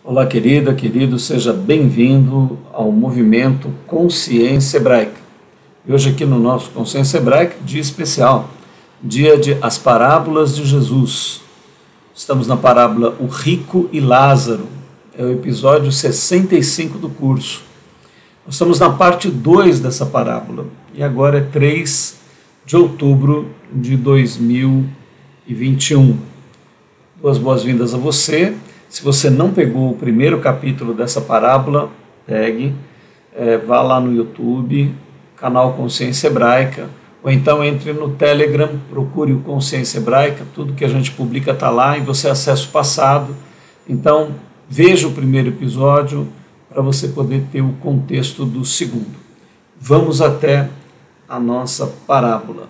Olá, querida, querido, seja bem-vindo ao movimento Consciência Hebraica. E hoje aqui no nosso Consciência Hebraica, dia especial, dia de As Parábolas de Jesus. Estamos na parábola O Rico e Lázaro, é o episódio 65 do curso. Nós estamos na parte 2 dessa parábola, e agora é 3 de outubro de 2021. Boas-vindas a você. Se você não pegou o primeiro capítulo dessa parábola, pegue, vá lá no YouTube, canal Consciência Hebraica, ou então entre no Telegram, procure o Consciência Hebraica, tudo que a gente publica está lá e você acessa o passado. Então, veja o primeiro episódio para você poder ter o contexto do segundo. Vamos até a nossa parábola.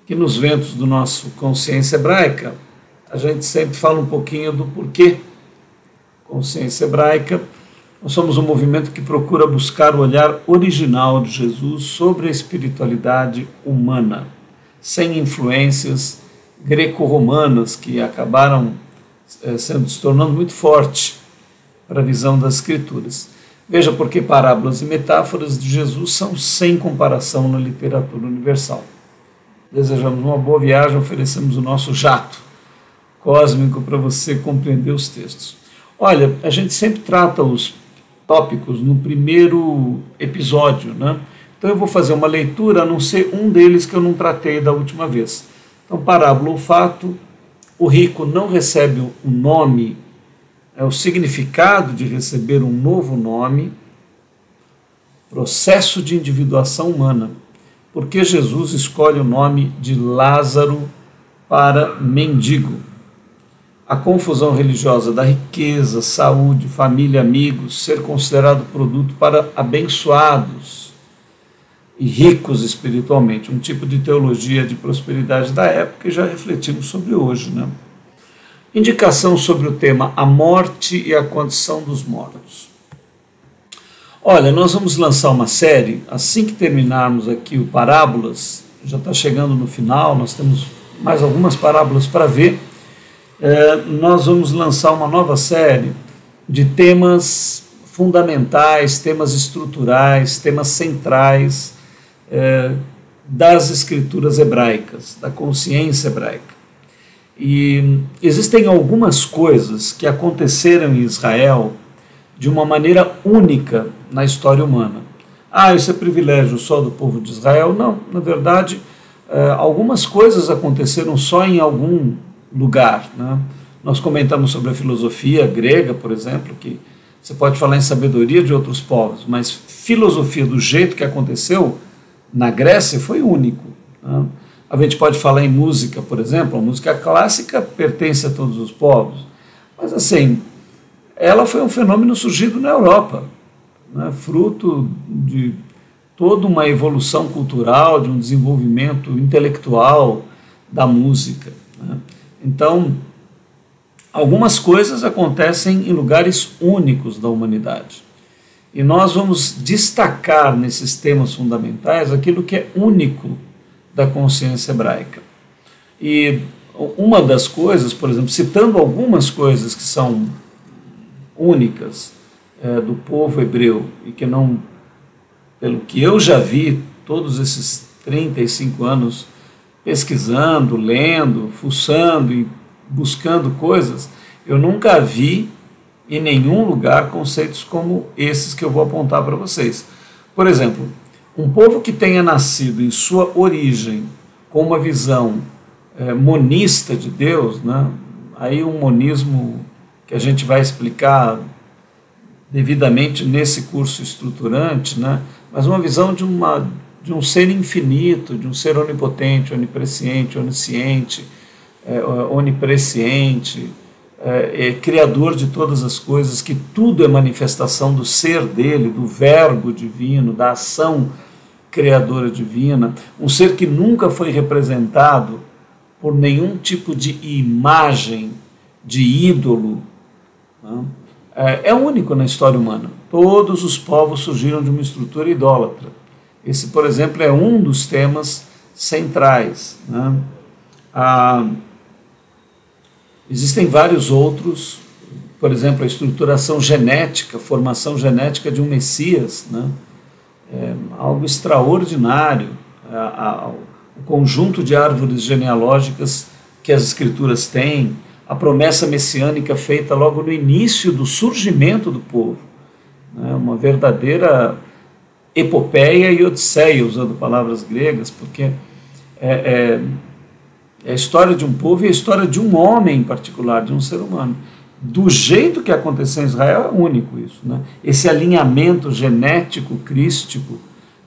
Aqui nos ventos do nosso Consciência Hebraica, a gente sempre fala um pouquinho do porquê. Consciência Hebraica, nós somos um movimento que procura buscar o olhar original de Jesus sobre a espiritualidade humana, sem influências greco-romanas que acabaram se tornando muito forte para a visão das Escrituras. Veja porque parábolas e metáforas de Jesus são sem comparação na literatura universal. Desejamos uma boa viagem, oferecemos o nosso jato cósmico para você compreender os textos. Olha, a gente sempre trata os tópicos no primeiro episódio, né? Então eu vou fazer uma leitura, a não ser um deles que eu não tratei da última vez. Então, parábola, o fato, o rico não recebe um nome, o significado de receber um novo nome, processo de individuação humana, porque Jesus escolhe o nome de Lázaro para mendigo. A confusão religiosa da riqueza, saúde, família, amigos, ser considerado produto para abençoados e ricos espiritualmente, um tipo de teologia de prosperidade da época que já refletimos sobre hoje, né? Indicação sobre o tema a morte e a condição dos mortos. Olha, nós vamos lançar uma série, assim que terminarmos aqui o Parábolas, já está chegando no final, nós temos mais algumas parábolas para ver. Nós vamos lançar uma nova série de temas fundamentais, temas estruturais, temas centrais das escrituras hebraicas, da consciência hebraica. E existem algumas coisas que aconteceram em Israel de uma maneira única na história humana. Isso é privilégio só do povo de Israel? Não, na verdade, algumas coisas aconteceram só em algum lugar, né? Nós comentamos sobre a filosofia grega, por exemplo, que você pode falar em sabedoria de outros povos, mas filosofia do jeito que aconteceu na Grécia foi único, né? A gente pode falar em música, por exemplo, a música clássica pertence a todos os povos, mas assim, ela foi um fenômeno surgido na Europa, né? Fruto de toda uma evolução cultural, de um desenvolvimento intelectual da música, né? Então, algumas coisas acontecem em lugares únicos da humanidade. E nós vamos destacar nesses temas fundamentais aquilo que é único da consciência hebraica. E uma das coisas, por exemplo, citando algumas coisas que são únicas do povo hebreu e que não, pelo que eu já vi, todos esses 35 anos pesquisando, lendo, fuçando e buscando coisas, eu nunca vi em nenhum lugar conceitos como esses que eu vou apontar para vocês. Por exemplo, um povo que tenha nascido em sua origem com uma visão monista de Deus, né? Aí um monismo que a gente vai explicar devidamente nesse curso estruturante, né? Mas uma visão de um ser infinito, de um ser onipotente, onipresciente, onisciente, onipresciente, criador de todas as coisas, que tudo é manifestação do ser dele, do verbo divino, da ação criadora divina, um ser que nunca foi representado por nenhum tipo de imagem, de ídolo, né? É único na história humana. Todos os povos surgiram de uma estrutura idólatra. Esse, por exemplo, é um dos temas centrais, né? Existem vários outros por exemplo, a estruturação genética, a formação genética de um Messias, né? Algo extraordinário, o conjunto de árvores genealógicas que as Escrituras têm, a promessa messiânica feita logo no início do surgimento do povo, né? Uma verdadeira epopeia e odisseia, usando palavras gregas, porque é a história de um povo e a história de um homem em particular, de um ser humano. Do jeito que aconteceu em Israel, é único isso, né? Esse alinhamento genético, crístico,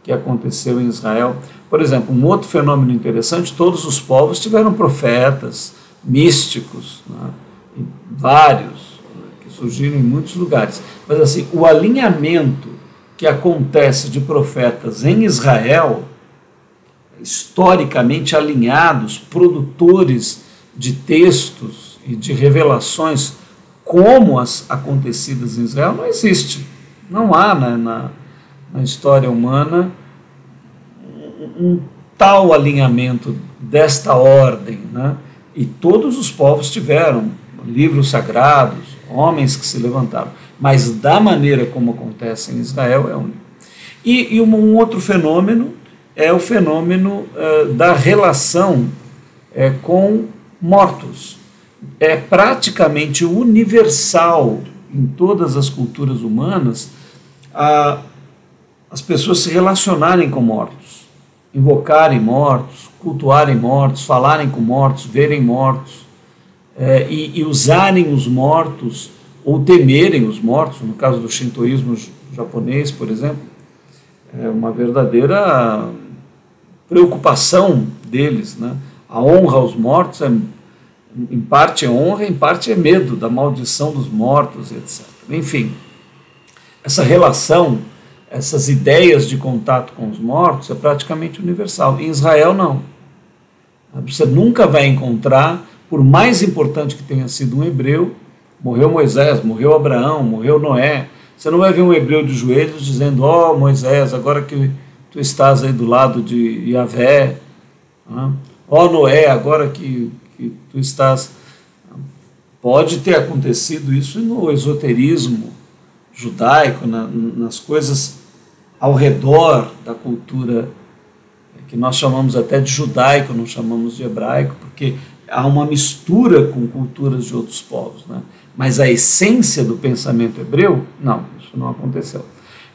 que aconteceu em Israel. Por exemplo, um outro fenômeno interessante, todos os povos tiveram profetas, místicos, né? Vários, né? Que surgiram em muitos lugares. Mas assim, o alinhamento que acontece de profetas em Israel, historicamente alinhados, produtores de textos e de revelações como as acontecidas em Israel, não existe. Não há na história humana um tal alinhamento desta ordem, né? E todos os povos tiveram livros sagrados, homens que se levantaram, mas da maneira como acontece em Israel é único. E um outro fenômeno é o fenômeno da relação com mortos. É praticamente universal em todas as culturas humanas as pessoas se relacionarem com mortos, invocarem mortos, cultuarem mortos, falarem com mortos, verem mortos, e usarem os mortos ou temerem os mortos. No caso do shintoísmo japonês, por exemplo, é uma verdadeira preocupação deles, né? A honra aos mortos em parte é honra, em parte é medo da maldição dos mortos, etc. Enfim, essa relação, essas ideias de contato com os mortos é praticamente universal. Em Israel, não. Você nunca vai encontrar, por mais importante que tenha sido um hebreu, morreu Moisés, morreu Abraão, morreu Noé, você não vai ver um hebreu de joelhos dizendo: ó, Moisés, agora que tu estás aí do lado de Yahvé, ó Noé, agora que tu estás... Pode ter acontecido isso no esoterismo judaico, nas coisas ao redor da cultura, que nós chamamos até de judaico, não chamamos de hebraico, porque há uma mistura com culturas de outros povos, né? Mas a essência do pensamento hebreu, não, isso não aconteceu.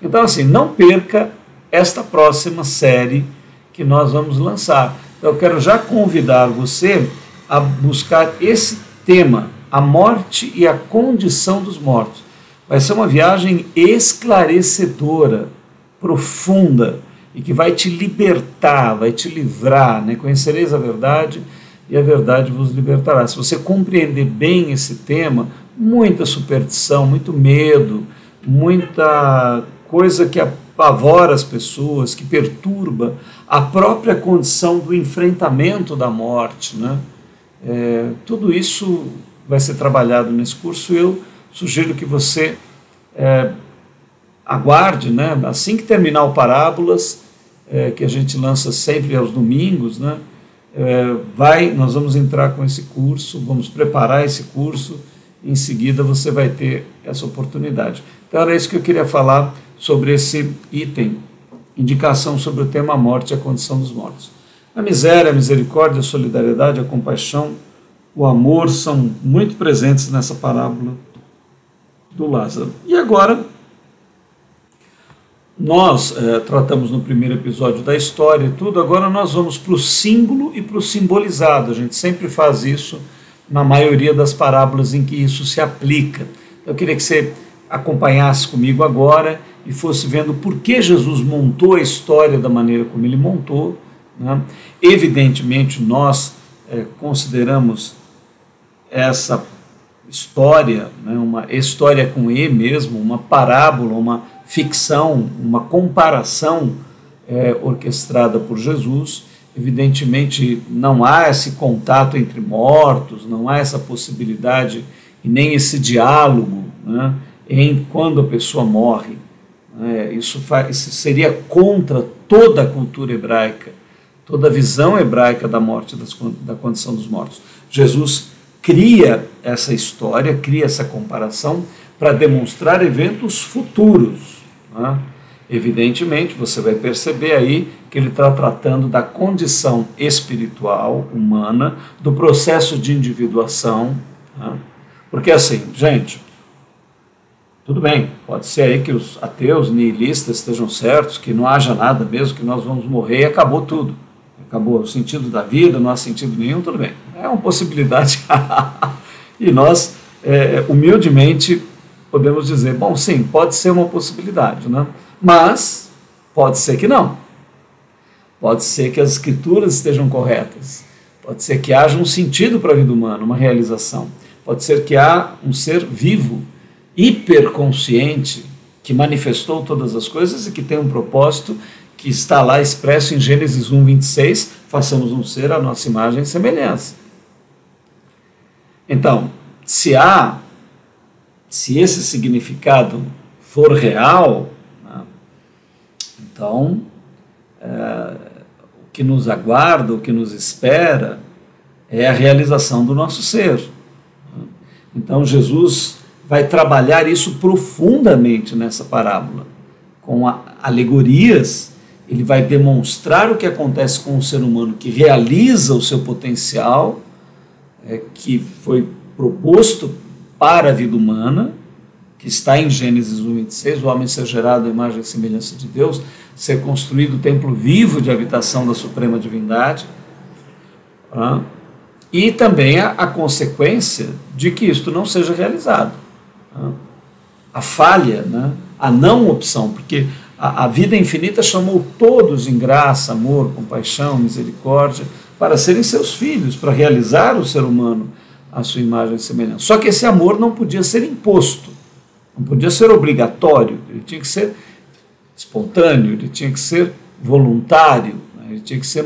Então, assim, não perca esta próxima série que nós vamos lançar. Então, eu quero já convidar você a buscar esse tema, a morte e a condição dos mortos. Vai ser uma viagem esclarecedora, profunda, e que vai te libertar, vai te livrar, né? Conhecereis a verdade e a verdade vos libertará. Se você compreender bem esse tema, muita superstição, muito medo, muita coisa que apavora as pessoas, que perturba a própria condição do enfrentamento da morte, né? Tudo isso vai ser trabalhado nesse curso. Eu sugiro que você aguarde, né? Assim que terminar o Parábolas, que a gente lança sempre aos domingos, né? Nós vamos entrar com esse curso, vamos preparar esse curso, em seguida você vai ter essa oportunidade. Então era isso que eu queria falar sobre esse item, indicação sobre o tema morte e a condição dos mortos. A miséria, a misericórdia, a solidariedade, a compaixão, o amor são muito presentes nessa parábola do Lázaro. E agora, nós tratamos no primeiro episódio da história e tudo, agora nós vamos para o símbolo e para o simbolizado. A gente sempre faz isso na maioria das parábolas em que isso se aplica. Eu queria que você acompanhasse comigo agora e fosse vendo por que Jesus montou a história da maneira como ele montou, né? Evidentemente, nós consideramos essa história, né, uma história com E mesmo, uma parábola, uma ficção, uma comparação orquestrada por Jesus. Evidentemente, não há esse contato entre mortos, não há essa possibilidade e nem esse diálogo, né, quando a pessoa morre. Isso seria contra toda a cultura hebraica, toda a visão hebraica da morte, da condição dos mortos. Jesus cria essa história, cria essa comparação para demonstrar eventos futuros, né? Evidentemente, você vai perceber aí que ele está tratando da condição espiritual humana, do processo de individuação, né? Porque assim, gente, tudo bem, pode ser aí que os ateus, nihilistas estejam certos, que não haja nada mesmo, que nós vamos morrer e acabou tudo. Acabou o sentido da vida, não há sentido nenhum, tudo bem. É uma possibilidade. E nós, humildemente, podemos dizer, bom, sim, pode ser uma possibilidade, né? Mas pode ser que não. Pode ser que as escrituras estejam corretas. Pode ser que haja um sentido para a vida humana, uma realização. Pode ser que há um ser vivo, hiperconsciente, que manifestou todas as coisas e que tem um propósito que está lá expresso em Gênesis 1:26, façamos um ser à nossa imagem e semelhança. Então, se esse significado for real, né, então o que nos aguarda, o que nos espera é a realização do nosso ser. Então Jesus vai trabalhar isso profundamente nessa parábola, com alegorias. Ele vai demonstrar o que acontece com o ser humano que realiza o seu potencial, que foi proposto para a vida humana, que está em Gênesis 1:26, o homem ser gerado à imagem e semelhança de Deus, ser construído o templo vivo de habitação da suprema divindade, e também a consequência de que isto não seja realizado. A falha, né? A não opção, porque a vida infinita chamou todos em graça, amor, compaixão, misericórdia, para serem seus filhos, para realizar o ser humano à sua imagem e semelhança. Só que esse amor não podia ser imposto, não podia ser obrigatório, ele tinha que ser espontâneo, ele tinha que ser voluntário, né? Ele tinha que ser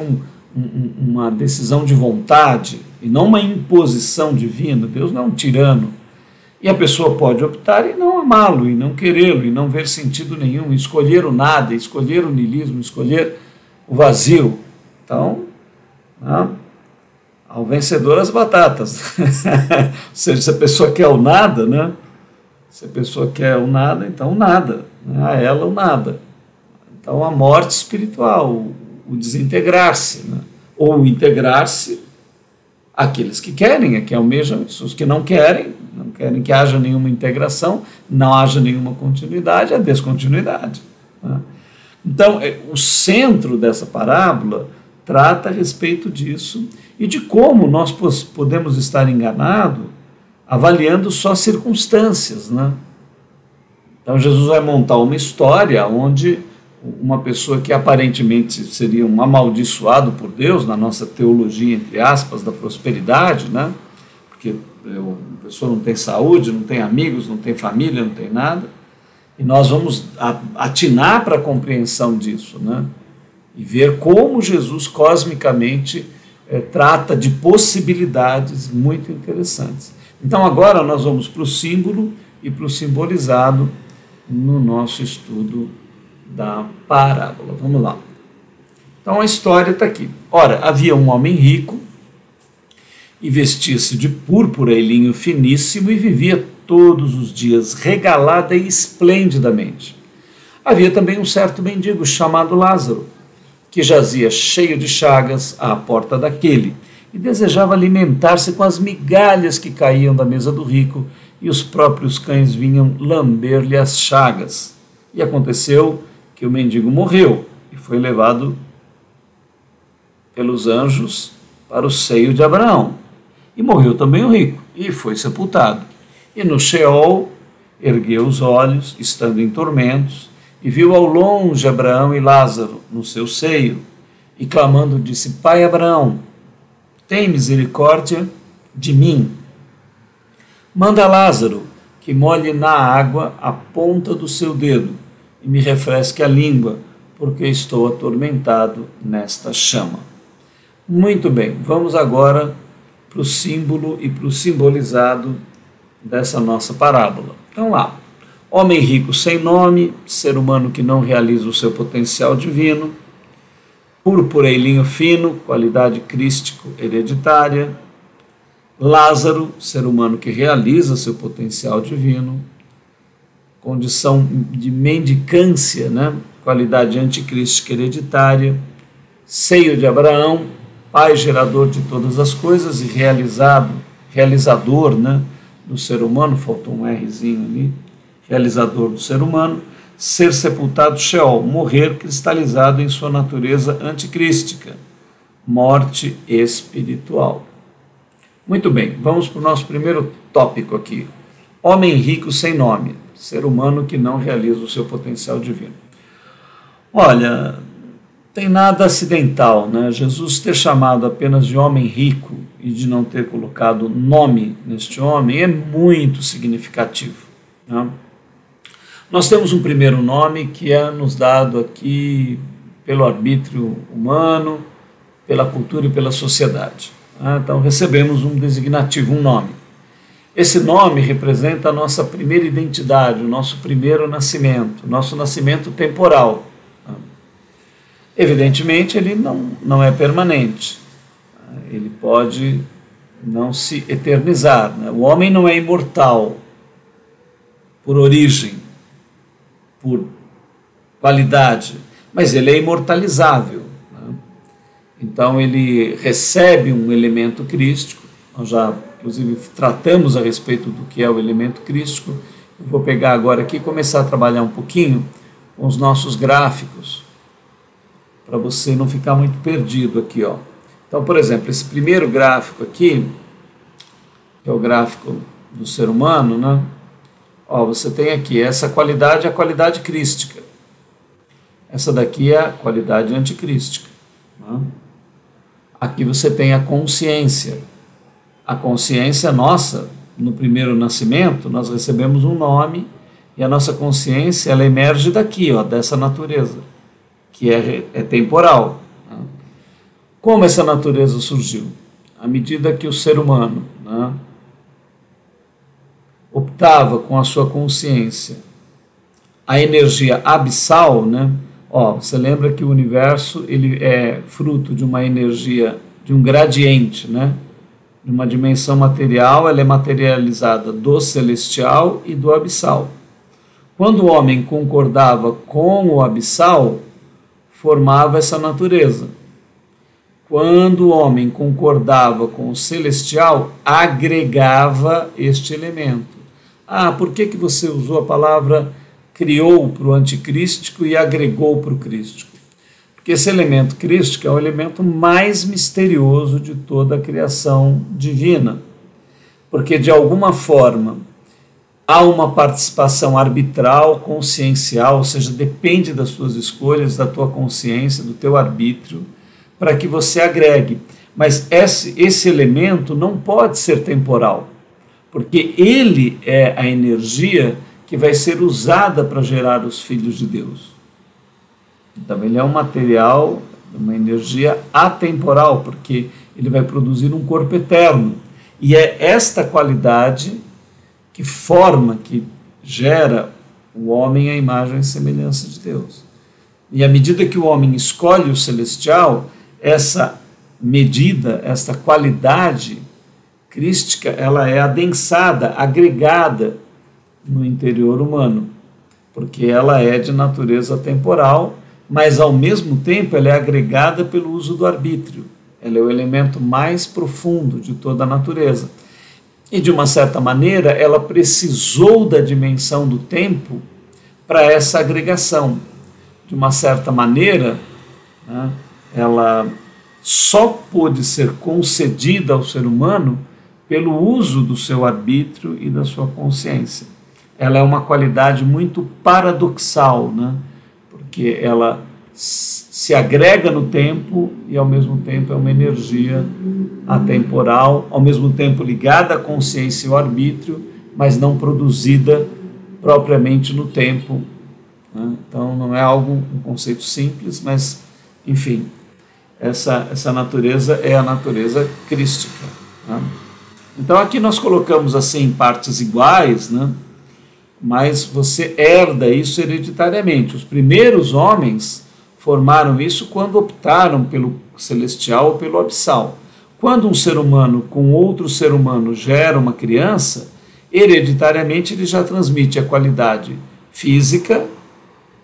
uma decisão de vontade e não uma imposição divina. Deus não é um tirano. E a pessoa pode optar e não amá-lo, e não querê-lo, e não ver sentido nenhum, escolher o nada, escolher o niilismo, escolher o vazio. Então, ao vencedor as batatas. Ou seja, se a pessoa quer o nada, né? Se a pessoa quer o nada, então o nada. Né? A ela o nada. Então a morte espiritual, o desintegrar-se, né? Ou integrar-se aqueles que querem, que almejam isso. Os que não querem que haja nenhuma integração, não haja nenhuma continuidade, a descontinuidade. Né? Então, o centro dessa parábola trata a respeito disso e de como nós podemos estar enganados avaliando só circunstâncias. Né? Então, Jesus vai montar uma história onde uma pessoa que aparentemente seria um amaldiçoado por Deus, na nossa teologia, entre aspas, da prosperidade, né? Porque a pessoa não tem saúde, não tem amigos, não tem família, não tem nada, e nós vamos atinar para a compreensão disso, né? E ver como Jesus cosmicamente trata de possibilidades muito interessantes. Então agora nós vamos para o símbolo e para o simbolizado no nosso estudo da parábola. Vamos lá. Então a história está aqui. Ora, havia um homem rico e vestia-se de púrpura e linho finíssimo e vivia todos os dias regalada e esplendidamente. Havia também um certo mendigo chamado Lázaro, que jazia cheio de chagas à porta daquele e desejava alimentar-se com as migalhas que caíam da mesa do rico, e os próprios cães vinham lamber-lhe as chagas. E aconteceu que o mendigo morreu e foi levado pelos anjos para o seio de Abraão. E morreu também o rico, e foi sepultado. E no Sheol ergueu os olhos, estando em tormentos, e viu ao longe Abraão e Lázaro no seu seio, e clamando disse: Pai Abraão, tem misericórdia de mim. Manda Lázaro que molhe na água a ponta do seu dedo, e me refresque a língua, porque estou atormentado nesta chama. Muito bem, vamos agora para o símbolo e para o simbolizado dessa nossa parábola. Então lá, homem rico sem nome, ser humano que não realiza o seu potencial divino, púrpura e linho fino, qualidade crístico hereditária, Lázaro, ser humano que realiza seu potencial divino, condição de mendicância, né? Qualidade anticrística hereditária, seio de Abraão, pai gerador de todas as coisas e realizador, né, do ser humano, faltou um Rzinho ali, realizador do ser humano, ser sepultado Sheol, morrer cristalizado em sua natureza anticrística, morte espiritual. Muito bem, vamos para o nosso primeiro tópico aqui. Homem rico sem nome, ser humano que não realiza o seu potencial divino. Olha, tem nada acidental, né? Jesus ter chamado apenas de homem rico e de não ter colocado nome neste homem é muito significativo, né? Nós temos um primeiro nome que é nos dado aqui pelo arbítrio humano, pela cultura e pela sociedade, né? Então recebemos um designativo, um nome. Esse nome representa a nossa primeira identidade, o nosso primeiro nascimento, nosso nascimento temporal. Evidentemente, ele não é permanente, ele pode não se eternizar, né? O homem não é imortal por origem, por qualidade, mas ele é imortalizável, né? Então, ele recebe um elemento crístico. Nós já, inclusive, tratamos a respeito do que é o elemento crístico. Eu vou pegar agora aqui e começar a trabalhar um pouquinho com os nossos gráficos, para você não ficar muito perdido aqui, ó. Então, por exemplo, esse primeiro gráfico aqui, que é o gráfico do ser humano, né? Ó, você tem aqui, essa qualidade é a qualidade crística. Essa daqui é a qualidade anticrística, né? Aqui você tem a consciência. A consciência nossa, no primeiro nascimento, nós recebemos um nome e a nossa consciência, ela emerge daqui, ó, dessa natureza, que é temporal. Como essa natureza surgiu? À medida que o ser humano, né, optava com a sua consciência a energia abissal, né? Ó, você lembra que o universo ele é fruto de uma energia, de um gradiente, né? De uma dimensão material, ela é materializada do celestial e do abissal. Quando o homem concordava com o abissal, formava essa natureza. Quando o homem concordava com o celestial, agregava este elemento. Ah, por que você usou a palavra criou para o anticrístico e agregou para o crístico? Porque esse elemento crístico é o elemento mais misterioso de toda a criação divina. Porque, de alguma forma, há uma participação arbitral, consciencial, ou seja, depende das suas escolhas, da tua consciência, do teu arbítrio, para que você agregue. Mas esse elemento não pode ser temporal, porque ele é a energia que vai ser usada para gerar os filhos de Deus. Então, ele é um material, uma energia atemporal, porque ele vai produzir um corpo eterno. E é esta qualidade que forma, que gera o homem à imagem e semelhança de Deus. E à medida que o homem escolhe o celestial, essa medida, essa qualidade crística, ela é adensada, agregada no interior humano, porque ela é de natureza temporal, mas ao mesmo tempo ela é agregada pelo uso do arbítrio. Ela é o elemento mais profundo de toda a natureza. E, de uma certa maneira, ela precisou da dimensão do tempo para essa agregação. De uma certa maneira, né, ela só pôde ser concedida ao ser humano pelo uso do seu arbítrio e da sua consciência. Ela é uma qualidade muito paradoxal, né, porque ela se agrega no tempo e, ao mesmo tempo, é uma energia atemporal, ao mesmo tempo ligada à consciência e ao arbítrio, mas não produzida propriamente no tempo, né? Então, não é um conceito simples, mas, enfim, essa natureza é a natureza crística, né? Então, aqui nós colocamos assim partes iguais, né? Mas você herda isso hereditariamente. Os primeiros homens formaram isso quando optaram pelo celestial ou pelo abissal. quando um ser humano com outro ser humano gera uma criança, hereditariamente ele já transmite a qualidade física,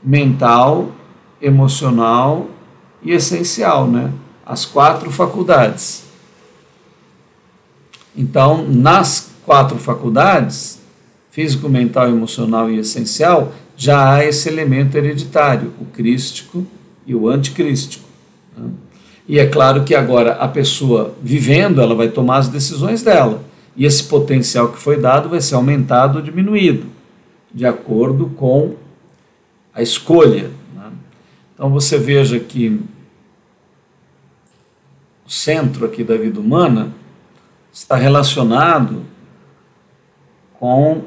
mental, emocional e essencial, né? As 4 faculdades. Então, nas 4 faculdades, físico, mental, emocional e essencial, já há esse elemento hereditário, o crístico e o anticrístico. Né? E é claro que agora a pessoa vivendo, ela vai tomar as decisões dela. E esse potencial que foi dado vai ser aumentado ou diminuído, de acordo com a escolha. Né? Então você veja que o centro aqui da vida humana está relacionado com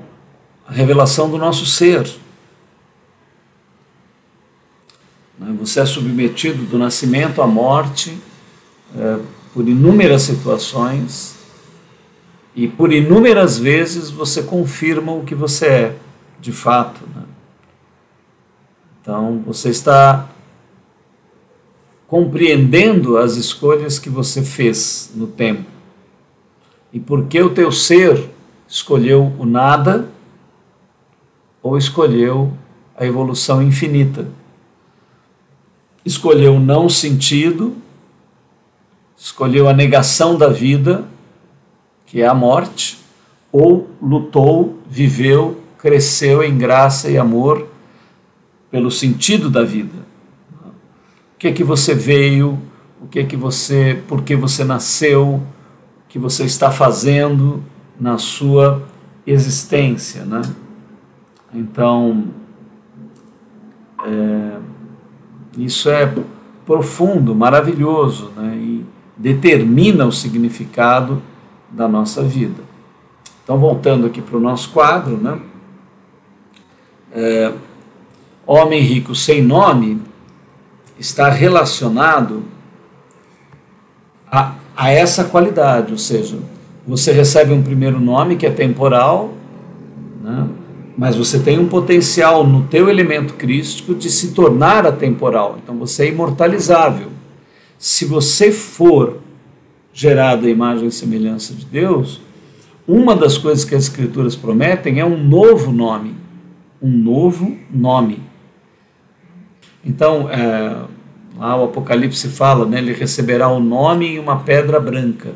a revelação do nosso ser. Você é submetido do nascimento à morte por inúmeras situações e por inúmeras vezes você confirma o que você é, de fato. Né? Então você está compreendendo as escolhas que você fez no tempo. E por que o teu ser escolheu o nada ou escolheu a evolução infinita. Escolheu o não sentido, escolheu a negação da vida, que é a morte, ou lutou, viveu, cresceu em graça e amor pelo sentido da vida. O que é que você veio, por que você nasceu, o que você está fazendo na sua existência, né? Então, isso é profundo, maravilhoso, né? E determina o significado da nossa vida. Então, voltando aqui para o nosso quadro, né? Homem rico sem nome está relacionado a essa qualidade, ou seja, você recebe um primeiro nome que é temporal, né? Mas você tem um potencial no teu elemento crístico de se tornar atemporal, então você é imortalizável. Se você for gerado à imagem e semelhança de Deus, uma das coisas que as Escrituras prometem é um novo nome. Um novo nome. Então, lá o Apocalipse fala, né, ele receberá o nome em uma pedra branca.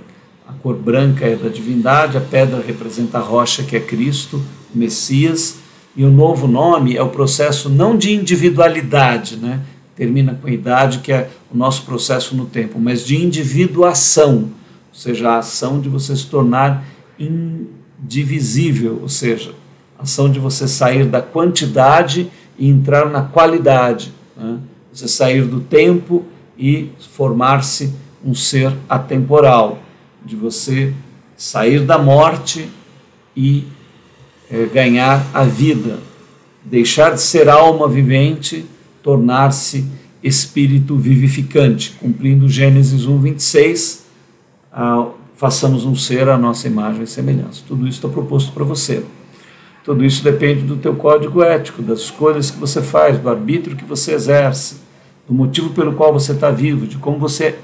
A cor branca é da divindade, a pedra representa a rocha que é Cristo, o Messias, e o novo nome é o processo não de individualidade, né, termina com a idade, que é o nosso processo no tempo, mas de individuação, ou seja, a ação de você se tornar indivisível, ou seja, a ação de você sair da quantidade e entrar na qualidade, né? Você sair do tempo e formar-se um ser atemporal, de você sair da morte e ganhar a vida, deixar de ser alma vivente, tornar-se espírito vivificante, cumprindo Gênesis 1:26, façamos um ser à nossa imagem e semelhança. Tudo isso está proposto para você. Tudo isso depende do teu código ético, das escolhas que você faz, do arbítrio que você exerce, do motivo pelo qual você está vivo, de como você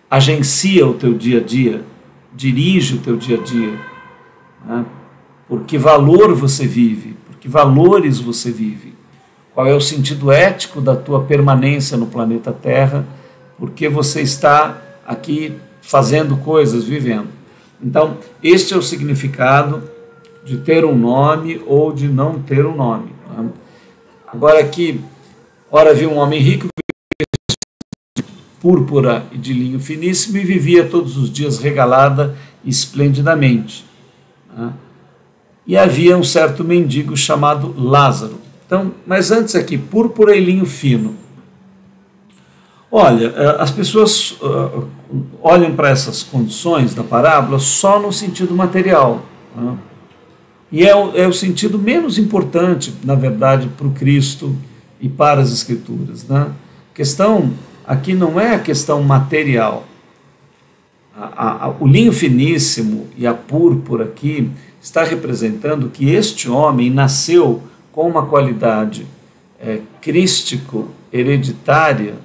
agencia o teu dia a dia, dirige o teu dia a dia, né? Por que valor você vive, por que valores você vive, qual é o sentido ético da tua permanência no planeta Terra, por que você está aqui fazendo coisas, vivendo. Então, este é o significado de ter um nome ou de não ter um nome. Né? Agora aqui, ora viu um homem rico, de púrpura e de linho finíssimo, e vivia todos os dias regalada esplendidamente. Né? E havia um certo mendigo chamado Lázaro. Então, mas antes aqui, púrpura e linho fino. Olha, as pessoas olham para essas condições da parábola só no sentido material. Né? E é o sentido menos importante, na verdade, para o Cristo e para as Escrituras. Né? A questão aqui não é a questão material. O linho finíssimo e a púrpura aqui está representando que este homem nasceu com uma qualidade crístico, hereditária,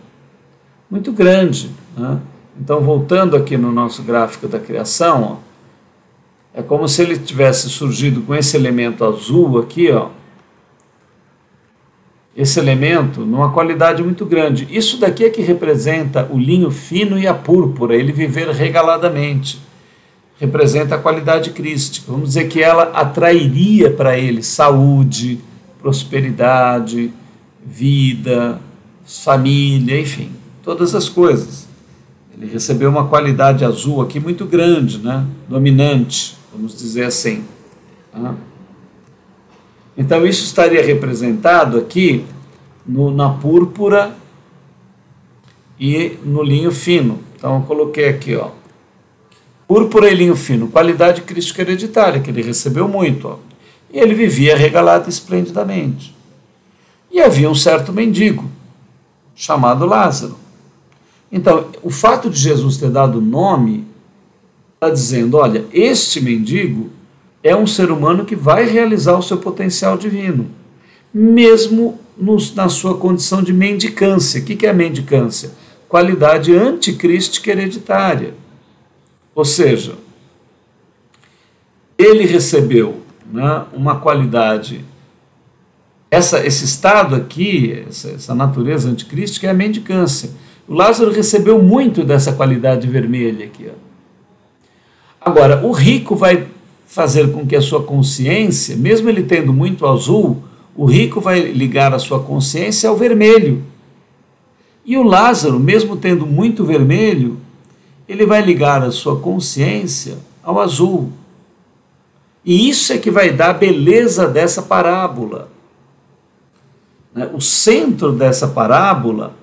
muito grande, né? Então, voltando aqui no nosso gráfico da criação, ó, é como se ele tivesse surgido com esse elemento azul aqui, ó, esse elemento numa qualidade muito grande. Isso daqui é que representa o linho fino e a púrpura, ele viver regaladamente. Representa a qualidade crística. Vamos dizer que ela atrairia para ele saúde, prosperidade, vida, família, enfim, todas as coisas. Ele recebeu uma qualidade azul aqui muito grande, né? Dominante, vamos dizer assim. Então isso estaria representado aqui na púrpura e no linho fino. Então eu coloquei aqui, ó, púrpura e linho fino, qualidade crística hereditária, que ele recebeu muito, ó. E ele vivia regalado esplendidamente. E havia um certo mendigo, chamado Lázaro. Então, o fato de Jesus ter dado o nome, está dizendo, olha, este mendigo é um ser humano que vai realizar o seu potencial divino, mesmo na sua condição de mendicância. O que é mendicância? Qualidade anticrística hereditária. Ou seja, ele recebeu, né, uma qualidade, esse estado aqui, essa natureza anticrística é a mendicância. O Lázaro recebeu muito dessa qualidade vermelha aqui, ó. Agora, o rico vai fazer com que a sua consciência, mesmo ele tendo muito azul, o rico vai ligar a sua consciência ao vermelho. E o Lázaro, mesmo tendo muito vermelho, ele vai ligar a sua consciência ao azul. E isso é que vai dar a beleza dessa parábola. O centro dessa parábola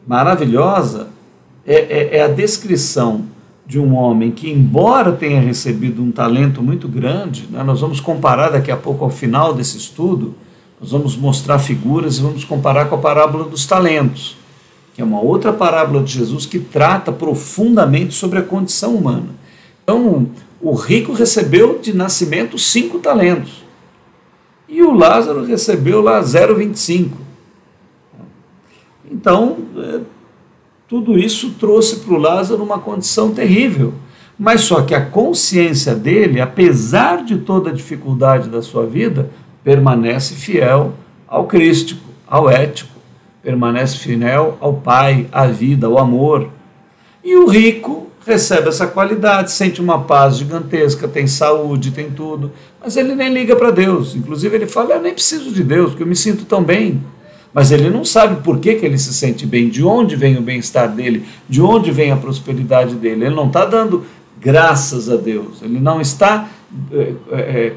maravilhosa é a descrição de um homem que, embora tenha recebido um talento muito grande, né, nós vamos comparar daqui a pouco ao final desse estudo, nós vamos mostrar figuras e vamos comparar com a parábola dos talentos, que é uma outra parábola de Jesus que trata profundamente sobre a condição humana. Então, o rico recebeu de nascimento 5 talentos e o Lázaro recebeu lá 0,25. Então, tudo isso trouxe para o Lázaro uma condição terrível, mas só que a consciência dele, apesar de toda a dificuldade da sua vida, permanece fiel ao crístico, ao ético, permanece fiel ao Pai, à vida, ao amor. E o rico recebe essa qualidade, sente uma paz gigantesca, tem saúde, tem tudo, mas ele nem liga para Deus. Inclusive ele fala, eu nem preciso de Deus, porque eu me sinto tão bem. Mas ele não sabe por que ele se sente bem, de onde vem o bem-estar dele, de onde vem a prosperidade dele. Ele não está dando graças a Deus, ele não está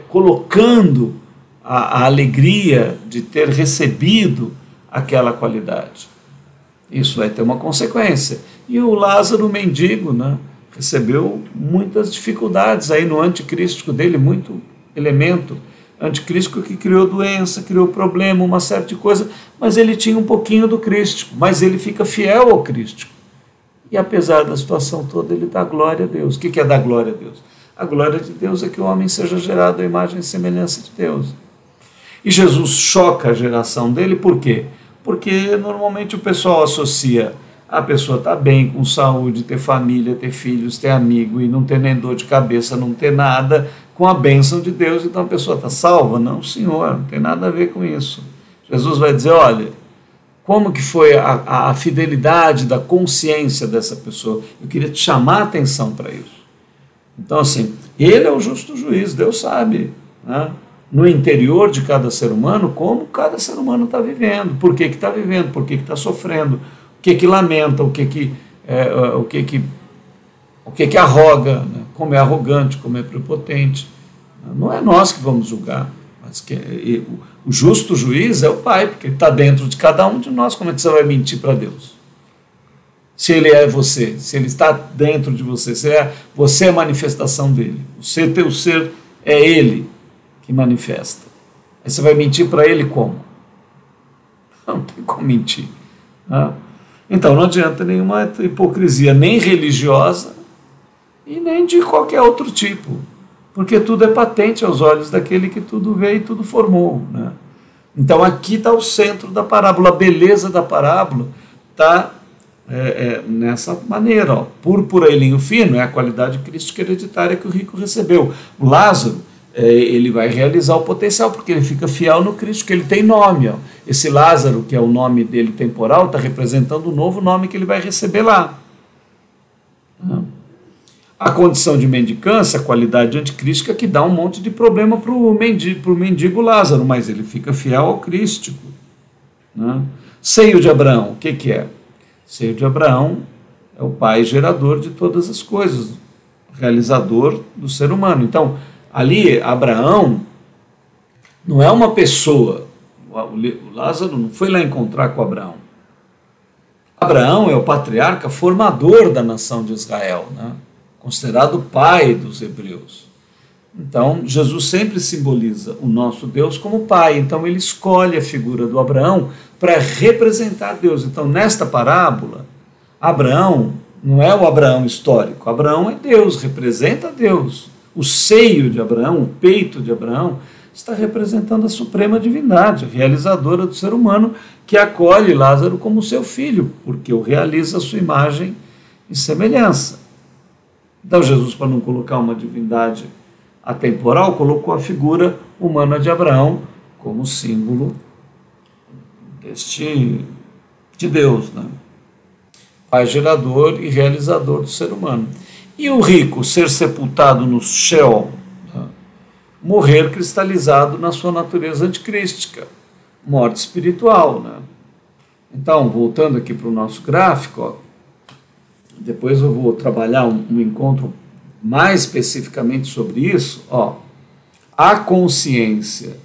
colocando a alegria de ter recebido aquela qualidade. Isso vai ter uma consequência. E o Lázaro, o mendigo, né, recebeu muitas dificuldades aí no anticrístico dele, muito elemento anticrístico que criou doença, criou problema, uma série de coisas, mas ele tinha um pouquinho do crístico, mas ele fica fiel ao crístico. E apesar da situação toda, ele dá glória a Deus. O que é dar glória a Deus? A glória de Deus é que o homem seja gerado à imagem e semelhança de Deus. E Jesus choca a geração dele, por quê? Porque normalmente o pessoal associa a pessoa estar bem, com saúde, ter família, ter filhos, ter amigo e não ter nem dor de cabeça, não ter nada, com a bênção de Deus, então a pessoa está salva? Não, senhor, não tem nada a ver com isso. Jesus vai dizer, olha, como que foi a fidelidade da consciência dessa pessoa? Eu queria te chamar a atenção para isso. Então, assim, ele é o justo juiz, Deus sabe, né, no interior de cada ser humano, como cada ser humano está vivendo, por que está vivendo, por que está sofrendo, o que lamenta, o que arroga, né? Como é arrogante, como é prepotente. Não é nós que vamos julgar, mas o justo juiz é o Pai, porque ele está dentro de cada um de nós. Como é que você vai mentir para Deus? Se ele é você, se ele está dentro de você, você é a manifestação dele, teu ser é ele que manifesta. Aí você vai mentir para ele como? Não tem como mentir. Né? Então não adianta nenhuma hipocrisia, nem religiosa e nem de qualquer outro tipo, porque tudo é patente aos olhos daquele que tudo vê e tudo formou. Né? Então aqui está o centro da parábola, a beleza da parábola está nessa maneira. Ó. Púrpura e linho fino é a qualidade crística hereditária que o rico recebeu. O Lázaro, ele vai realizar o potencial, porque ele fica fiel no Cristo, que ele tem nome. Ó. Esse Lázaro, que é o nome dele temporal, está representando o novo nome que ele vai receber lá. A condição de mendicância, a qualidade anticrística, que dá um monte de problema para o mendigo Lázaro, mas ele fica fiel ao crístico. Né? Seio de Abraão, o que é? Seio de Abraão é o pai gerador de todas as coisas, realizador do ser humano. Então, ali, Abraão não é uma pessoa. O Lázaro não foi lá encontrar com Abraão. Abraão é o patriarca formador da nação de Israel, né? Considerado o pai dos hebreus. Então, Jesus sempre simboliza o nosso Deus como pai. Então, ele escolhe a figura do Abraão para representar Deus. Então, nesta parábola, Abraão não é o Abraão histórico. Abraão é Deus, representa Deus. O seio de Abraão, o peito de Abraão, está representando a suprema divindade, realizadora do ser humano, que acolhe Lázaro como seu filho, porque o realiza a sua imagem e semelhança. Então, Jesus, para não colocar uma divindade atemporal, colocou a figura humana de Abraão como símbolo de Deus, né? Pai gerador e realizador do ser humano. E o rico ser sepultado no Sheol, né? Morrer cristalizado na sua natureza anticrística, morte espiritual, né? Então, voltando aqui para o nosso gráfico, ó, depois eu vou trabalhar um encontro mais especificamente sobre isso. Ó, a consciência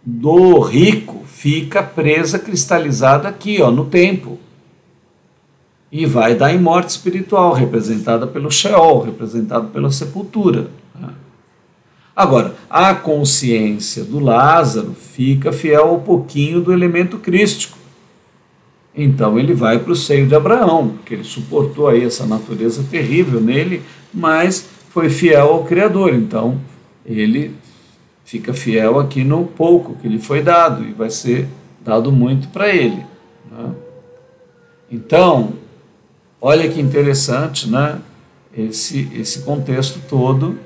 do rico fica presa, cristalizada aqui, ó, no tempo. E vai dar em morte espiritual, representada pelo Sheol, representado pela sepultura. Agora, a consciência do Lázaro fica fiel ao pouquinho do elemento crístico. Então ele vai para o seio de Abraão, porque ele suportou aí essa natureza terrível nele, mas foi fiel ao Criador. Então ele fica fiel aqui no pouco que lhe foi dado, e vai ser dado muito para ele. Né? Então, olha que interessante, né? Esse contexto todo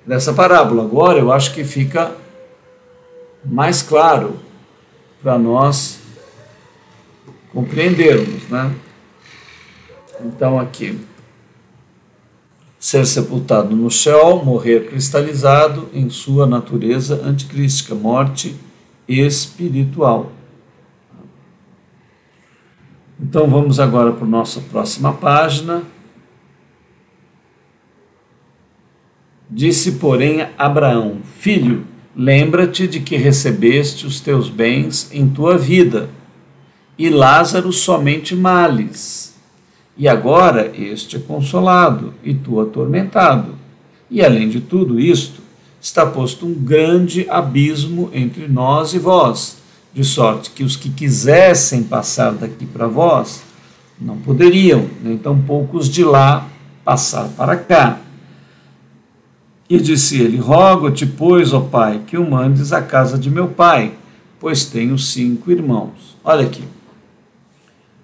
dessa parábola. Agora eu acho que fica mais claro para nós compreendermos, né? Então aqui, ser sepultado no Sheol, morrer cristalizado em sua natureza anticrística, morte espiritual. Então vamos agora para a nossa próxima página. Disse, porém, Abraão: Filho, lembra-te de que recebeste os teus bens em tua vida, e Lázaro somente males. E agora este é consolado, e tu atormentado. E além de tudo isto, está posto um grande abismo entre nós e vós, de sorte que os que quisessem passar daqui para vós, não poderiam, nem tampouco os de lá passar para cá. E disse ele: Rogo-te, pois, ó Pai, que o mandes à casa de meu pai, pois tenho 5 irmãos. Olha aqui.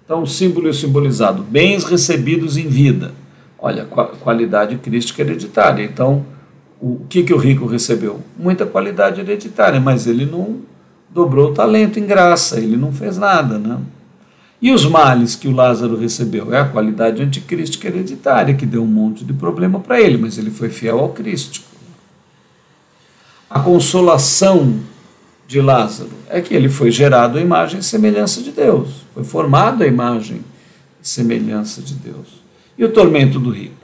Então, o símbolo é simbolizado: bens recebidos em vida. Olha, qualidade crística hereditária. Então, o que o rico recebeu? Muita qualidade hereditária, mas ele não dobrou o talento em graça, ele não fez nada, né? E os males que o Lázaro recebeu? É a qualidade anticrística hereditária, que deu um monte de problema para ele, mas ele foi fiel ao crístico. A consolação de Lázaro é que ele foi gerado à imagem e semelhança de Deus, foi formado à imagem e semelhança de Deus. E o tormento do rico?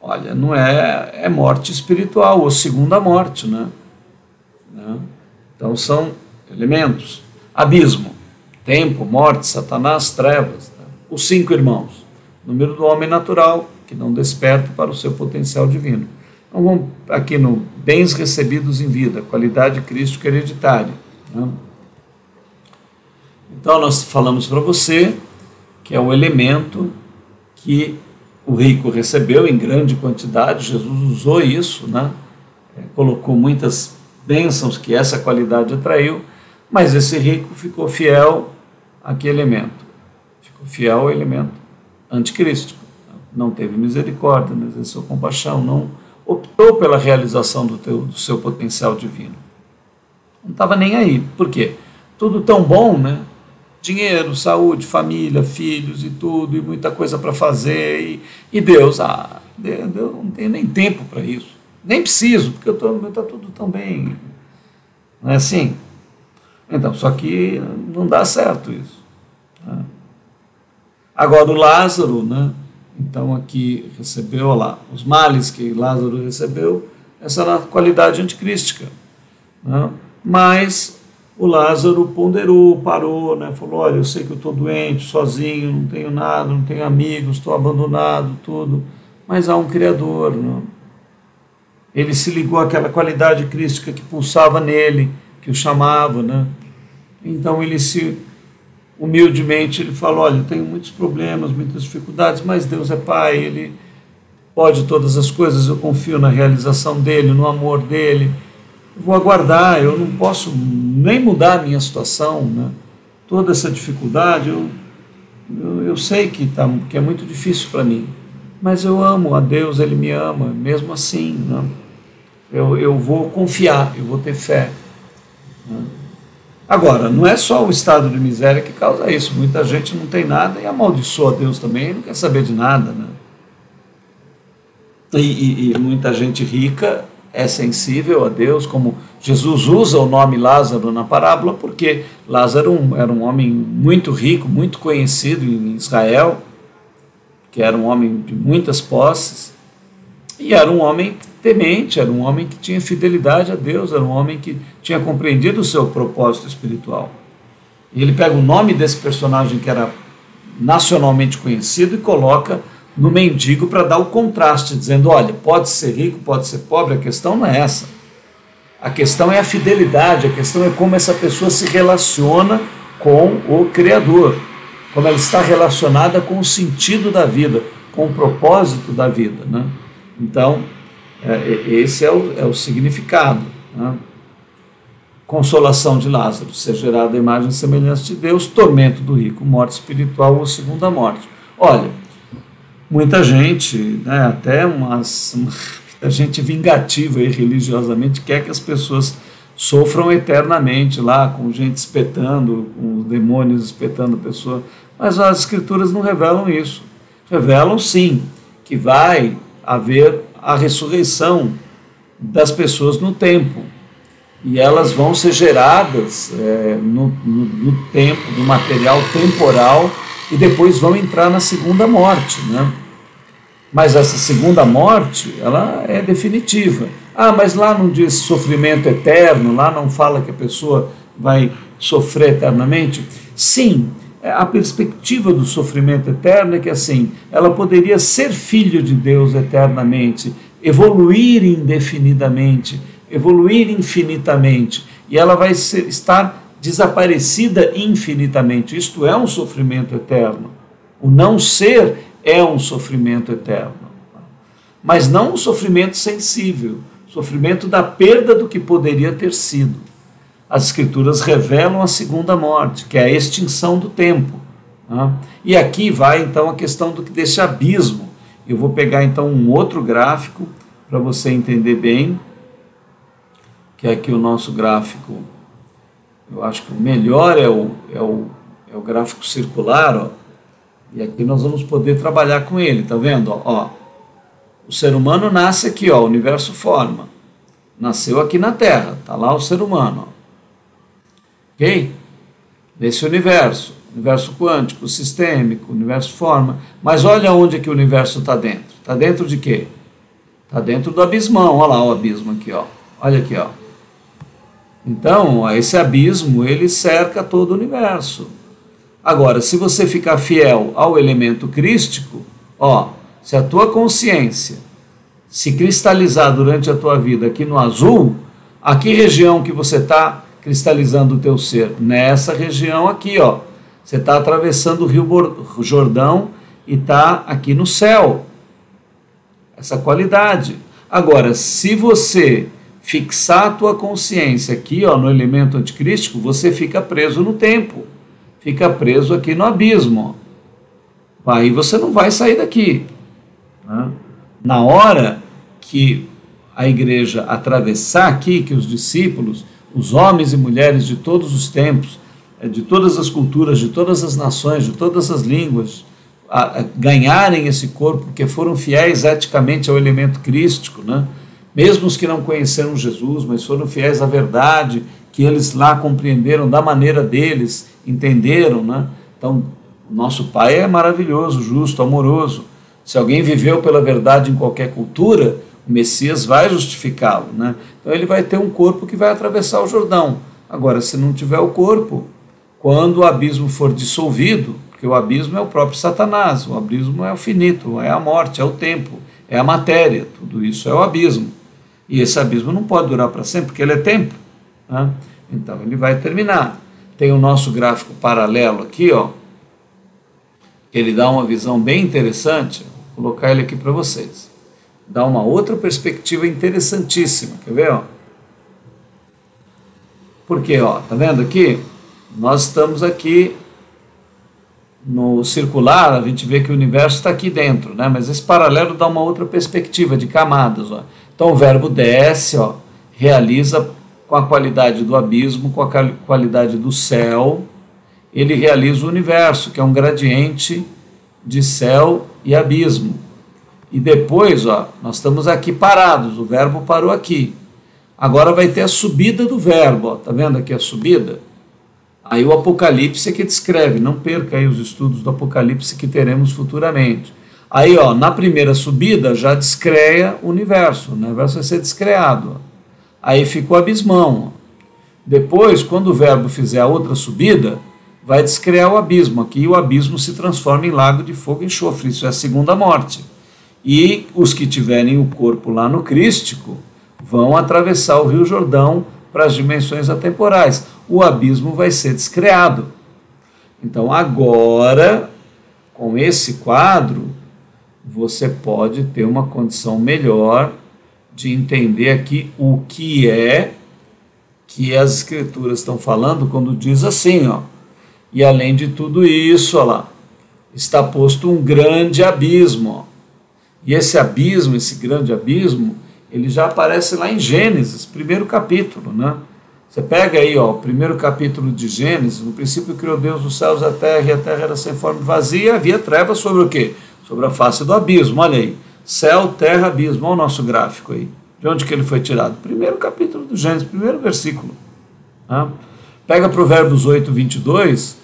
Olha, não é morte espiritual, ou segunda morte, né? Então são elementos. Abismo, tempo, morte, Satanás, trevas. Os 5 irmãos, número do homem natural, que não desperta para o seu potencial divino. Então vamos aqui no bens recebidos em vida, qualidade crística hereditária. Né? Então nós falamos para você que é o elemento que o rico recebeu em grande quantidade. Jesus usou isso, né? Colocou muitas bênçãos que essa qualidade atraiu, mas esse rico ficou fiel a que elemento? Foi fiel ao elemento anticrístico. Não teve misericórdia, não exerceu compaixão, não optou pela realização do seu potencial divino. Não estava nem aí. Por quê? Tudo tão bom, né? Dinheiro, saúde, família, filhos e tudo, e muita coisa para fazer. E Deus, Deus não tem nem tempo para isso. Nem preciso, porque está tudo tão bem. Não é assim? Então, só que não dá certo isso. Né? Agora o Lázaro, né? Então aqui recebeu, olha lá, os males que Lázaro recebeu, essa era a qualidade anticrística. Né? Mas o Lázaro ponderou, parou, né? Falou, olha, eu sei que eu estou doente, sozinho, não tenho nada, não tenho amigos, estou abandonado, tudo, mas há um Criador. Né? Ele se ligou àquela qualidade crística que pulsava nele, que o chamava, né? Então ele humildemente ele falou, olha, eu tenho muitos problemas, muitas dificuldades, mas Deus é Pai, Ele pode todas as coisas, eu confio na realização dEle, no amor dEle, eu vou aguardar, eu não posso nem mudar a minha situação, né? Toda essa dificuldade, eu sei que é muito difícil para mim, mas eu amo a Deus, Ele me ama, mesmo assim, né? Eu vou confiar, eu vou ter fé. Né? Agora, não é só o estado de miséria que causa isso. Muita gente não tem nada e amaldiçoa a Deus também e não quer saber de nada. Né? E muita gente rica é sensível a Deus, como Jesus usa o nome Lázaro na parábola, porque Lázaro era um homem muito rico, muito conhecido em Israel, que era um homem de muitas posses, e era um homem temente, era um homem que tinha fidelidade a Deus, era um homem que tinha compreendido o seu propósito espiritual. E ele pega o nome desse personagem que era nacionalmente conhecido e coloca no mendigo para dar o contraste, dizendo, olha, pode ser rico, pode ser pobre, a questão não é essa. A questão é a fidelidade, a questão é como essa pessoa se relaciona com o Criador, como ela está relacionada com o sentido da vida, com o propósito da vida. Né? Então, esse é o significado. Né? Consolação de Lázaro, ser gerado a imagem e semelhança de Deus, tormento do rico, morte espiritual ou segunda morte. Olha, muita gente, né, até muita gente vingativa e religiosamente quer que as pessoas sofram eternamente lá, com gente espetando, com os demônios espetando a pessoa, mas as escrituras não revelam isso. Revelam sim que vai haver a ressurreição das pessoas no tempo, e elas vão ser geradas no tempo, no material temporal, e depois vão entrar na segunda morte, né? Mas essa segunda morte, ela é definitiva. Mas lá não diz sofrimento eterno, lá não fala que a pessoa vai sofrer eternamente? Sim, a perspectiva do sofrimento eterno é que assim, ela poderia ser filho de Deus eternamente, evoluir indefinidamente, evoluir infinitamente, e ela vai estar desaparecida infinitamente. Isto é um sofrimento eterno. O não ser é um sofrimento eterno. Mas não um sofrimento sensível, sofrimento da perda do que poderia ter sido. As Escrituras revelam a segunda morte, que é a extinção do tempo. Né? E aqui vai então a questão desse abismo. Eu vou pegar então um outro gráfico para você entender bem, que é aqui o nosso gráfico. Eu acho que o melhor é o gráfico circular, ó, e aqui nós vamos poder trabalhar com ele, tá vendo? Ó, o ser humano nasce aqui, ó, o universo forma, nasceu aqui na Terra, tá lá o ser humano, ó. Ok? Nesse universo quântico, sistêmico, universo forma, mas olha onde é que o universo está dentro. Está dentro de quê? Está dentro do abismão, olha lá o abismo aqui, ó. Olha aqui, ó. Então, esse abismo, ele cerca todo o universo. Agora, se você ficar fiel ao elemento crístico, ó, se a tua consciência se cristalizar durante a tua vida aqui no azul, a que região que você está cristalizando o teu ser? Nessa região aqui, ó. Você está atravessando o Rio Jordão e está aqui no céu. Essa qualidade. Agora, se você fixar a tua consciência aqui, ó, no elemento anticrístico, você fica preso no tempo. Fica preso aqui no abismo. aí você não vai sair daqui. Né? Na hora que a igreja atravessar aqui, que os discípulos, os homens e mulheres de todos os tempos, de todas as culturas, de todas as nações, de todas as línguas, ganharem esse corpo, porque foram fiéis eticamente ao elemento crístico, né? Mesmo os que não conheceram Jesus, mas foram fiéis à verdade, que eles lá compreenderam da maneira deles, entenderam, né? Então, nosso Pai é maravilhoso, justo, amoroso. Se alguém viveu pela verdade em qualquer cultura, o Messias vai justificá-lo, né? Então ele vai ter um corpo que vai atravessar o Jordão. Agora, se não tiver o corpo, quando o abismo for dissolvido, porque o abismo é o próprio Satanás, o abismo é o finito, é a morte, é o tempo, é a matéria, tudo isso é o abismo. E esse abismo não pode durar para sempre, porque ele é tempo, né? Então ele vai terminar. Tem o nosso gráfico paralelo aqui, ó. Ele dá uma visão bem interessante, vou colocar ele aqui para vocês. Dá uma outra perspectiva interessantíssima, quer ver, ó? Porque, ó, tá vendo aqui? Nós estamos aqui no circular, a gente vê que o universo está aqui dentro, né? Mas esse paralelo dá uma outra perspectiva de camadas, ó. Então o verbo desce, ó, realiza com a qualidade do abismo, com a qualidade do céu, ele realiza o universo, que é um gradiente de céu e abismo. E depois, ó, nós estamos aqui parados, o verbo parou aqui. Agora vai ter a subida do verbo, ó, tá vendo aqui a subida? Aí o Apocalipse é que descreve, não perca aí os estudos do Apocalipse que teremos futuramente. Aí, ó, na primeira subida já descreia o universo vai ser descreado. Ó. Aí fica o abismão. Ó. Depois, quando o verbo fizer a outra subida, vai descrear o abismo. Aqui o abismo se transforma em lago de fogo e enxofre, isso é a segunda morte. E os que tiverem o corpo lá no crístico vão atravessar o Rio Jordão para as dimensões atemporais. O abismo vai ser descreado. Então agora, com esse quadro, você pode ter uma condição melhor de entender aqui o que é que as escrituras estão falando quando diz assim, ó. E além de tudo isso, ó lá, está posto um grande abismo, ó. E esse abismo, esse grande abismo, ele já aparece lá em Gênesis, primeiro capítulo, né? Você pega aí, ó, o primeiro capítulo de Gênesis, no princípio criou Deus os céus e a terra era sem forma e vazia, e havia trevas sobre o quê? Sobre a face do abismo, olha aí, céu, terra, abismo, olha o nosso gráfico aí, de onde que ele foi tirado? Primeiro capítulo do Gênesis, primeiro versículo. Né? Pega Provérbios 8, 22,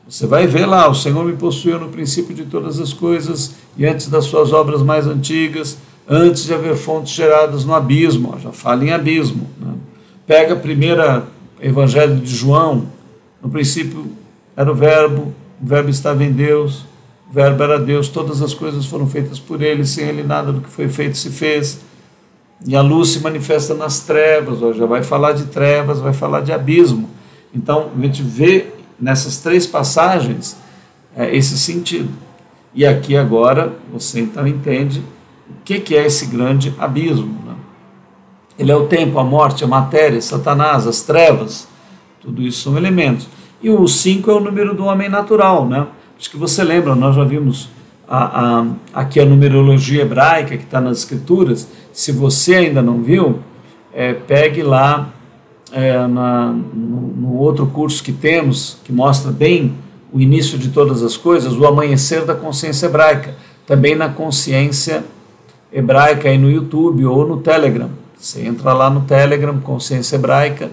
você vai ver lá, o Senhor me possuiu no princípio de todas as coisas, e antes das suas obras mais antigas, antes de haver fontes geradas no abismo, ó, já fala em abismo. Né? Pega a primeira Evangelho de João, no princípio era o verbo estava em Deus, o verbo era Deus, todas as coisas foram feitas por ele, sem ele nada do que foi feito se fez, e a luz se manifesta nas trevas, ó, já vai falar de trevas, vai falar de abismo. Então a gente vê nessas três passagens esse sentido. E aqui agora você então entende o que é esse grande abismo. Né? Ele é o tempo, a morte, a matéria, Satanás, as trevas, tudo isso são elementos. E o 5 é o número do homem natural. Né? Acho que você lembra, nós já vimos aqui a numerologia hebraica que está nas escrituras. Se você ainda não viu, pegue lá no outro curso que temos, que mostra bem o início de todas as coisas, o amanhecer da consciência hebraica, também na consciência hebraica aí no YouTube ou no Telegram. Você entra lá no Telegram, consciência hebraica,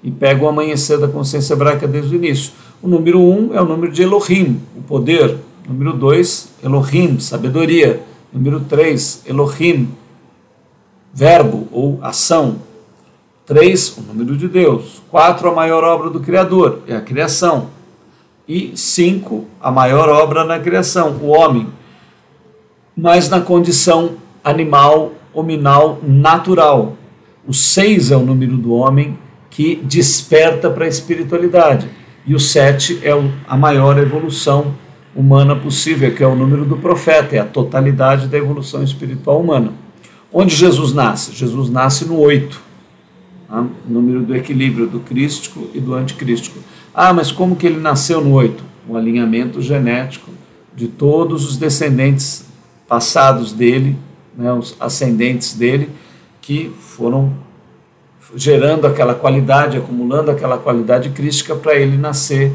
e pega o amanhecer da consciência hebraica desde o início. O número 1 é o número de Elohim, o poder. Número 2, Elohim, sabedoria. Número 3, Elohim, verbo ou ação. 3, o número de Deus. 4, a maior obra do Criador, é a criação. E 5, a maior obra na criação, o homem. Mas na condição animal, hominal, natural. O 6 é o número do homem que desperta para a espiritualidade. E o 7 é a maior evolução humana possível, que é o número do profeta, é a totalidade da evolução espiritual humana. Onde Jesus nasce? Jesus nasce no 8. Número do equilíbrio do crístico e do anticrístico. Mas como que ele nasceu no 8? Um alinhamento genético de todos os descendentes passados dele, né, os ascendentes dele, que foram gerando aquela qualidade, acumulando aquela qualidade crística para ele nascer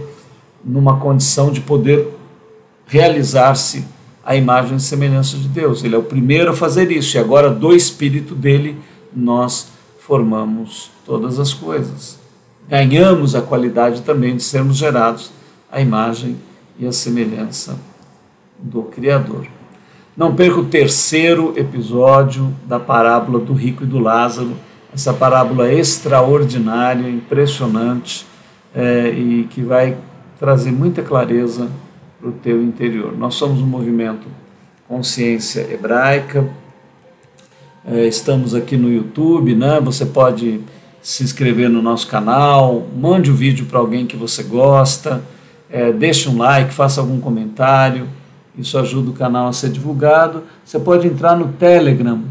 numa condição de poder realizar-se à imagem e semelhança de Deus. Ele é o primeiro a fazer isso, e agora do Espírito dele nós formamos todas as coisas. Ganhamos a qualidade também de sermos gerados à imagem e à semelhança do Criador. Não perca o terceiro episódio da parábola do rico e do Lázaro, essa parábola extraordinária, impressionante, e que vai trazer muita clareza para o teu interior. Nós somos um movimento Consciência Hebraica, estamos aqui no YouTube, né? Você pode se inscrever no nosso canal, mande o vídeo para alguém que você gosta, deixe um like, faça algum comentário, isso ajuda o canal a ser divulgado. Você pode entrar no Telegram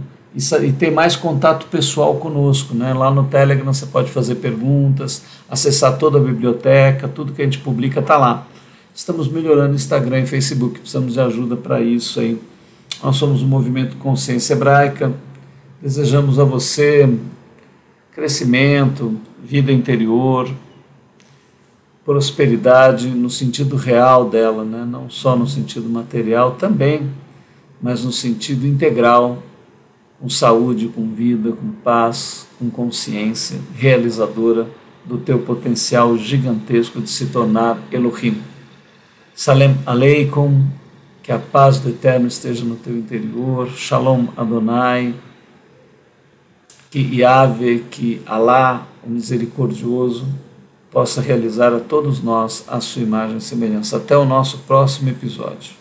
e ter mais contato pessoal conosco, né? Lá no Telegram você pode fazer perguntas, acessar toda a biblioteca, tudo que a gente publica está lá. Estamos melhorando Instagram e Facebook, precisamos de ajuda para isso aí. Nós somos um movimento Consciência Hebraica, desejamos a você crescimento, vida interior, prosperidade no sentido real dela, né? Não só no sentido material também, mas no sentido integral, com saúde, com vida, com paz, com consciência realizadora do teu potencial gigantesco de se tornar Elohim. Salem Aleikum, que a paz do Eterno esteja no teu interior. Shalom Adonai, que Yahvé, que Alá, o misericordioso, possa realizar a todos nós a sua imagem e semelhança. Até o nosso próximo episódio.